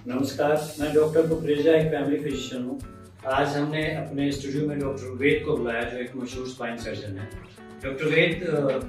नमस्कार, मैं डॉक्टर कुकरेजा, एक फैमिली फिजिशियन हूँ। आज हमने अपने स्टूडियो में डॉक्टर वेद को बुलाया, जो एक मशहूर स्पाइन सर्जन है। डॉक्टर वेद,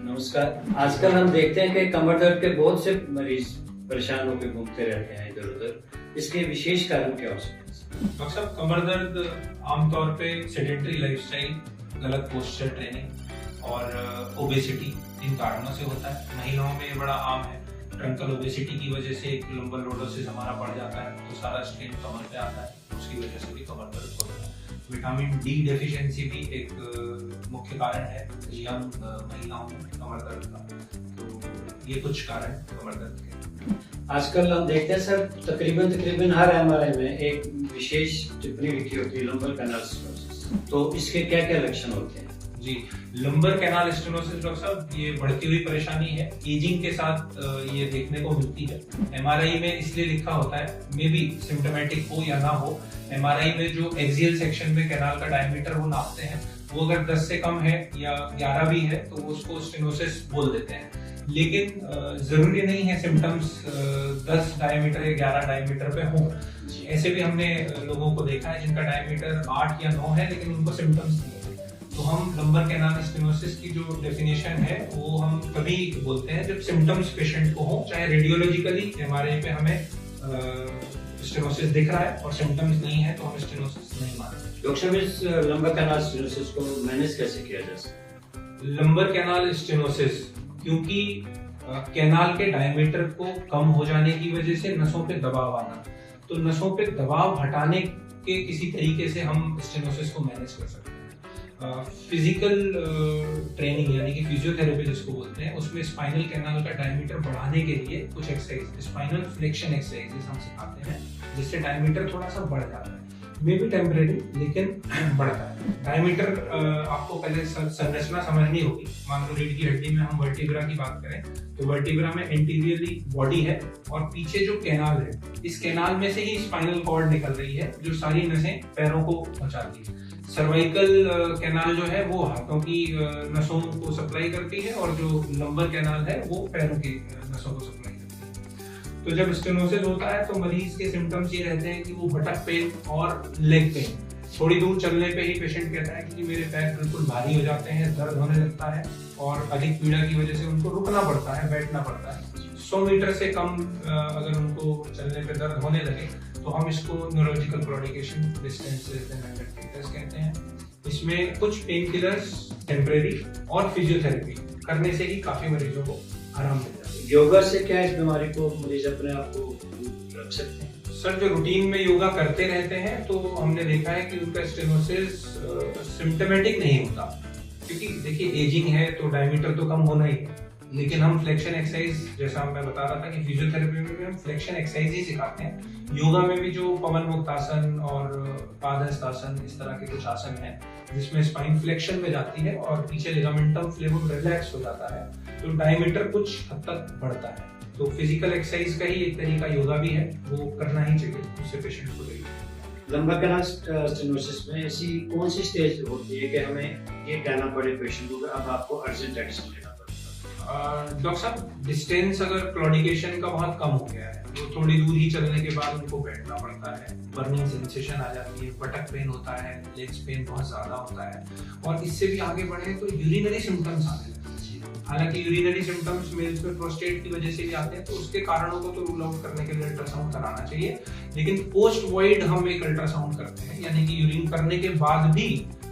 नमस्कार। आजकल हम देखते हैं कि कमर दर्द के बहुत से मरीज परेशान होकर घूमते रहते हैं इधर उधर। इसके विशेष कारण क्या हो सकते हैं? डॉक्टर साहब, कमर दर्द आमतौर पे सेडेंटरी लाइफस्टाइल, गलत पोस्चर ट्रेनिंग और ओबेसिटी, इन कारणों से होता है। महिलाओं में ये बड़ा आम है। ट्रंकल ओबेसिटी की वजह से एक लंबर लोडोसिस हमारा बढ़ जाता है, तो सारा स्ट्रेन कमर पे आता है, उसकी वजह से भी कमर दर्द होता है। विटामिन डी डेफिशिएंसी भी एक मुख्य कारण है यंग महिलाओं में कमर दर्द का। तो ये कुछ कारण कमर दर्द के। आजकल हम देखते हैं सर, तकरीबन हर एमआरआई में एक विशेष टिप्पणी लिखी होती है, लंबर कैनाल स्टेनोसिस। तो इसके क्या क्या लक्षण होते हैं? जी, लंबर कैनाल स्टेनोसिस डॉक्टर साहब, ये बढ़ती हुई परेशानी है। एजिंग के साथ ये देखने को मिलती है। एमआरआई में इसलिए लिखा होता है, मे बी सिम्टोमेटिक हो या ना हो। एमआरआई में जो एक्सियल सेक्शन में कैनाल का डायमीटर वो नापते हैं, वो अगर 10 से कम है या 11 भी है तो वो उसको स्टेनोसिस बोल देते हैं। लेकिन जरूरी नहीं है सिम्टम्स 10 डायमीटर या 11 डायमीटर पे हो। ऐसे भी हमने लोगों को देखा है जिनका डायमीटर 8 या 9 है, लेकिन उनको सिम्टम्स नहीं है। तो हम लंबर कैनाल स्टेनोसिस की जो डेफिनेशन है वो हम तभी बोलते हैं जब सिम्टम्स पेशेंट को हो, चाहे रेडियोलॉजिकली एमआरआई पे हमें स्टेनोसिस दिख रहा है और सिम्टम्स नहीं है तो हम स्टेनोसिस नहीं मानते। डॉक्टर, इस लंबर कैनाल स्टेनोसिस को मैनेज कैसे किया जा सकता है? लंबर कैनाल स्टेनोसिस क्योंकि कैनाल के डायमीटर को कम हो जाने की वजह से नसों पे दबाव आना, तो नसों पे दबाव हटाने के किसी तरीके से हम स्टेनोसिस को मैनेज कर सकते हैं। फिजिकल ट्रेनिंग यानी कि फिजियोथेरेपी जिसको बोलते हैं, उसमें स्पाइनल कैनाल का डायमीटर बढ़ाने के लिए कुछ एक्सरसाइज, स्पाइनल फ्लेक्शन एक्सरसाइजेस हम सिखाते हैं, जिससे डायमीटर थोड़ा सा बढ़ जाता है। मे बी टेम्परेरी, लेकिन बढ़ता है डायमीटर। आपको पहले संरचना समझनी होगी। मान लो रीढ़ की हड्डी में हम वर्टिब्रा की बात करें, तो वर्टिब्रा में एंटीरियरली बॉडी है और पीछे जो कैनाल है, इस कैनाल में से ही स्पाइनल कॉर्ड निकल रही है जो सारी नसें पैरों को पहुंचाती है। सर्वाइकल कैनाल जो है वो हाथों की नसों को सप्लाई करती है और जो लंबर कैनाल है वो पैरों की नसों को सप्लाई करती है। तो जब स्टेनोसिस होता है तो मरीज के सिम्टम्स ये रहते हैं कि वो बटक पेन और लेग पेन, थोड़ी दूर चलने पे ही पेशेंट कहता है कि मेरे पैर बिल्कुल भारी हो जाते हैं, दर्द होने लगता है और अधिक पीड़ा की वजह से उनको रुकना पड़ता है, बैठना पड़ता है। 100 मीटर से कम अगर उनको चलने पे दर्द होने लगे तो हम इसको न्यूरोलॉजिकल क्लॉडिकेशन डिस्टेंस कहते हैं। इसमें कुछ पेन किलर्स टेम्परेरी और फिजियोथेरेपी करने से ही काफी मरीजों को आराम मिल जाता है। योगा से क्या इस बीमारी को मरीज अपने आप को रख सकते हैं? सर, जो रूटीन में योगा करते रहते हैं तो हमने देखा है कि उनका स्टेनोसिस सिम्टोमेटिक नहीं होता, क्योंकि देखिए एजिंग है तो डायमीटर तो कम होना ही है। लेकिन हम फ्लेक्शन एक्सरसाइज, जैसा मैं बता रहा था कि फिजियोथेरेपी में भी हम फ्लेक्शन एक्सरसाइज ही सिखाते हैं। योगा में भी जो पवन मुक्त आसन और पादहस्त आसन, इस तरह के कुछ आसन हैं जिसमें स्पाइन फ्लेक्शन में जाती है और पीछे लिगामेंटम फ्लेवम रिलैक्स हो जाता है, तो डायमीटर कुछ हद तक बढ़ता है। तो फिजिकल एक्सरसाइज का ही एक तरीका योगा भी है, वो करना ही चाहिए, उससे पेशेंट को लगेगा। लंबर कैनाल स्टेनोसिस में ऐसी कौन सी स्टेज होती है कि हमें ये कहना पड़े पेशेंट को अब आपको अर्जेंट एक्शन लेना पड़ेगा? डॉक्टर साहब, डिस्टेंस अगर क्लॉडिकेशन का बहुत कम हो गया है तो थोड़ी दूर ही चलने के बाद उनको बैठना पड़ता है, बर्निंग सेंसेशन आ जाती है, बटक पेन होता है, लेग्स पेन बहुत ज्यादा होता है और इससे भी आगे बढ़े तो यूरिनरी सिम्टम्स आने लगते हैं। हालांकि यूरिनरी सिम्टम्स मेल्स में प्रोस्टेट की वजह से भी आते हैं, तो उसके कारणों को तो रूल आउट करने के लिए अल्ट्रासाउंड कराना चाहिए। लेकिन पोस्ट वॉइड हम एक अल्ट्रासाउंड करते हैं, यानी कि यूरिन करने के बाद भी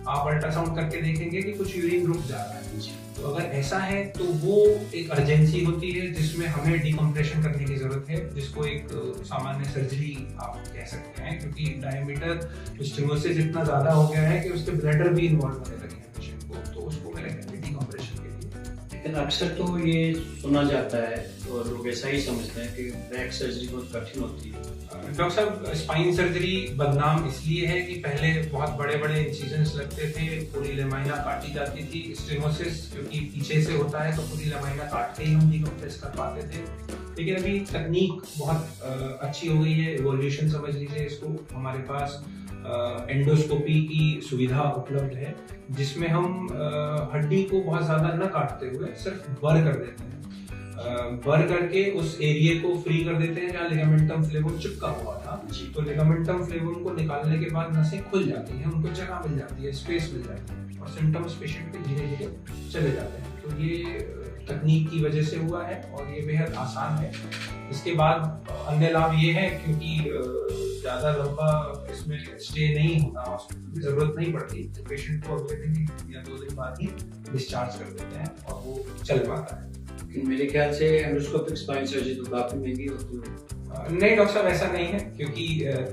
आप अल्ट्रासाउंड करके देखेंगे कि कुछ यूरिन रुक जा रहा है। तो अगर ऐसा है तो वो एक अर्जेंसी होती है जिसमें हमें डिकम्प्रेशन करने की जरूरत है, जिसको एक सामान्य सर्जरी आप कह सकते हैं, क्योंकि डायमीटर स्टेनोसिस इतना ज्यादा हो गया है कि उसके ब्लैडर भी इन्वॉल्व होने लगे हैं पेशेंट को, तो उसको मैंने कहते डिकम्प्रेशन के लिए। लेकिन अक्सर तो ये सुना जाता है और लोग ऐसा ही समझते हैं कि बैक सर्जरी बहुत कठिन होती है। डॉक्टर साहब, स्पाइन सर्जरी बदनाम इसलिए है कि पहले बहुत बड़े बड़े इंसिजन्स लगते थे, पूरी लेमाइना काटी जाती थी। स्टेनोसिस क्योंकि पीछे से होता है तो पूरी लेमाइना काट के ही हम डिकम्प्रेस कर पाते थे। लेकिन अभी तकनीक बहुत अच्छी हो गई है, इवोल्यूशन समझ लीजिए इसको। हमारे पास एंडोस्कोपी की सुविधा उपलब्ध है जिसमें हम हड्डी को बहुत ज्यादा न काटते हुए सिर्फ बर कर देते हैं। भर करके उस एरिया को फ्री कर देते हैं जहाँ लिगामेंटम फ्लेवम चिपका हुआ था। तो लिगामेंटम फ्लेवम को निकालने के बाद नसें खुल जाती हैं, उनको जगह मिल जाती है, स्पेस मिल जाती है और सिम्टम्स पेशेंट के धीरे धीरे चले जाते हैं। तो ये तकनीक की वजह से हुआ है और ये बेहद आसान है। इसके बाद अन्य लाभ ये है क्योंकि ज़्यादा लंबा इसमें स्टे नहीं होता, हॉस्पिटल की जरूरत नहीं पड़ती, तो पेशेंट को अगले दिन या 2 दिन बाद ही डिस्चार्ज कर देते हैं और वो चल पाता है। मेरे ख्याल से एंडोस्कोपिक स्पाइन सर्जरी तो काफी महंगी होती है। नहीं डॉक्टर साहब, ऐसा नहीं है क्योंकि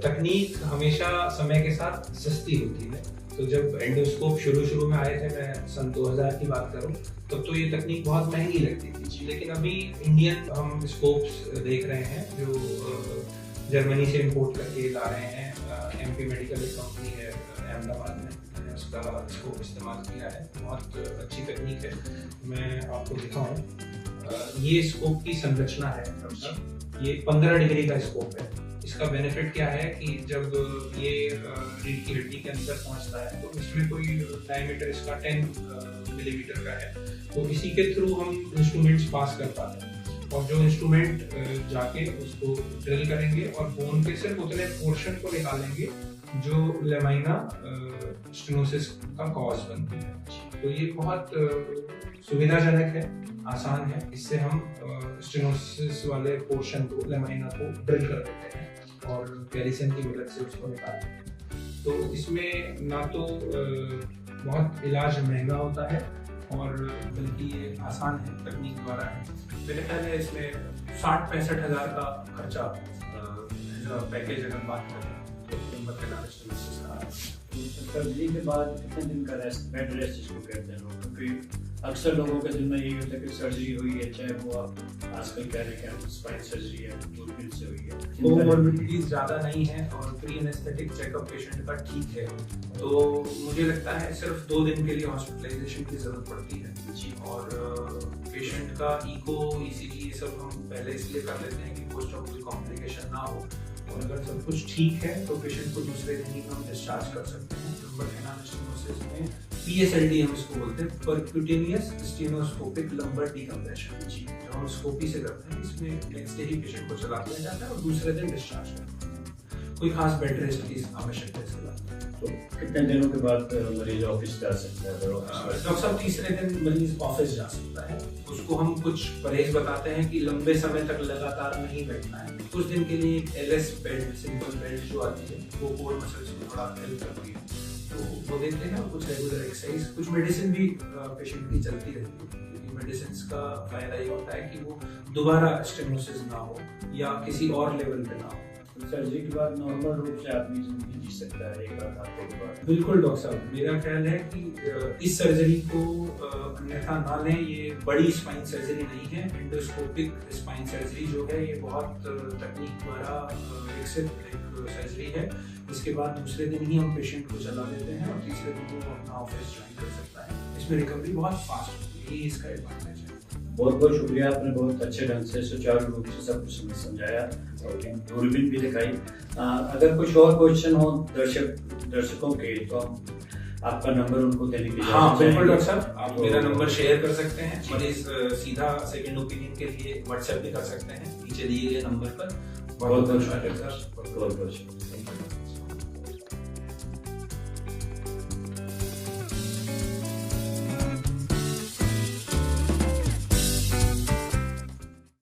तकनीक हमेशा समय के साथ सस्ती होती है। तो जब एंडोस्कोप शुरू में आए थे, मैं सन 2000 की बात करूं, तब तो ये तकनीक बहुत महंगी लगती थी। लेकिन अभी इंडियन हम स्कोप्स देख रहे हैं जो जर्मनी से इंपोर्ट करके ला रहे हैं। एमपी मेडिकल एक कंपनी है अहमदाबाद में, मैंने उसका स्कोप इस्तेमाल किया है, बहुत अच्छी तकनीक है। मैं आपको दिखाऊं, ये स्कोप की संरचना है डॉक्टर साहब, ये 15 डिग्री का स्कोप है। इसका बेनिफिट क्या है कि जब ये रीढ़ की हड्डी के अंदर पहुंचता है तो इसमें कोई डायमीटर इसका 10 मिलीमीटर का है, तो इसी के थ्रू हम इंस्ट्रूमेंट्स पास कर पाते हैं और जो इंस्ट्रूमेंट जाके उसको ड्रिल करेंगे और बोन के सिर्फ उतने पोर्शन को निकालेंगे जो लेमाइना स्टेनोसिस का कॉज बनती है। तो ये बहुत सुविधाजनक है, आसान है। इससे हम स्टेनोसिस वाले पोर्शन को, लेमाइना को ड्रिल कर देते हैं और कैल्शियम की मदद से उसको निकालते हैं। तो इसमें ना तो बहुत इलाज महंगा होता है और बल्कि ये आसान है, तकनीक द्वारा है। मेरे ख्याल है इसमें 60-65 हज़ार का खर्चा पैकेज अगर बात करें तो सर्जरी के बाद कितने दिन का रेस्ट, बेड रेस्ट जिसको कहते हैं लोग, क्योंकि अक्सर लोगों के दिल में यही होता है कि सर्जरी हुई है, चाहे वो आप आजकल कह रहे हैं स्पाइन सर्जरी है, दूरबीन से हुई है, कोमोर्बिडिटीज ज़्यादा नहीं है और प्री एनेस्थेटिक चेकअप पेशेंट का ठीक है। तो मुझे लगता है सिर्फ 2 दिन के लिए हॉस्पिटलाइजेशन की जरूरत पड़ती है जी। और पेशेंट का इको, ईसीजी ये सब हम पहले इसलिए कर लेते हैं कि पोस्ट ऑप कोई कॉम्प्लिकेशन ना हो, और अगर सब कुछ ठीक है तो पेशेंट को दूसरे दिन ही हम डिस्चार्ज कर सकते हैं। लंबर स्टेनोसिस में PSLD हम इसको बोलते हैं, परक्यूटेनियस स्टेनोस्कोपिक लंबर डिकम्प्रेशन जी, जो हम स्कोपी से करते हैं। इसमें नेक्स्ट डे ही पेशेंट को चला दिया जाता है और दूसरे दिन डिस्चार्ज करते हैं। कोई खास बेड रेस्ट की आवश्यकता है। तो कितने दिनों के बाद मरीज ऑफिस जा सकता है? डॉक्टर साहब, तीसरे दिन मरीज ऑफिस जा सकता है। उसको हम कुछ परहेज बताते हैं कि लंबे समय तक लगातार नहीं बैठना है। कुछ दिन के लिए LS बेड, सिंपल बेड जो आती है, वो कोर मसल्स को थोड़ा हेल्प करती है, तो वो देते हैं। कुछ रेगुलर एक्सरसाइज, कुछ मेडिसिन भी पेशेंट की चलती रहती है, क्योंकि मेडिसिन का फायदा ये होता है कि वो दोबारा स्टेनोसिस ना हो या किसी और लेवल पे ना हो। सर्जरी के बाद नॉर्मल रूप से आदमी जिंदगी जी सकता है एक बार आपके बाद? बिल्कुल डॉक्टर साहब, मेरा ख्याल है कि इस सर्जरी को अन्यथा ना लें। ये बड़ी स्पाइन सर्जरी नहीं है। एंडोस्कोपिक स्पाइन सर्जरी जो है ये बहुत तकनीक द्वारा विकसित एक सर्जरी है। इसके बाद दूसरे दिन ही हम पेशेंट को चला देते हैं और तीसरे दिन वो अपना ऑफिस ज्वाइन कर सकता है। इसमें रिकवरी बहुत फास्ट होती है, यही इसका एडवांटेज है। बहुत बहुत शुक्रिया, आपने बहुत अच्छे ढंग से सुचारू रूप से सब कुछ समझाया और दूरबीन भी दिखाई। अगर कुछ और क्वेश्चन हो दर्शकों के, तो हम आपका नंबर उनको देने की हाँ बिल्कुल डॉक्टर साहब, आप मेरा नंबर शेयर कर सकते हैं। मरीज सीधा सेकंड ओपिनियन के लिए व्हाट्सएप भी कर सकते हैं नीचे दिए गए नंबर पर। बहुत बहुत शुक्रिया सर, बहुत बहुत शुक्रिया।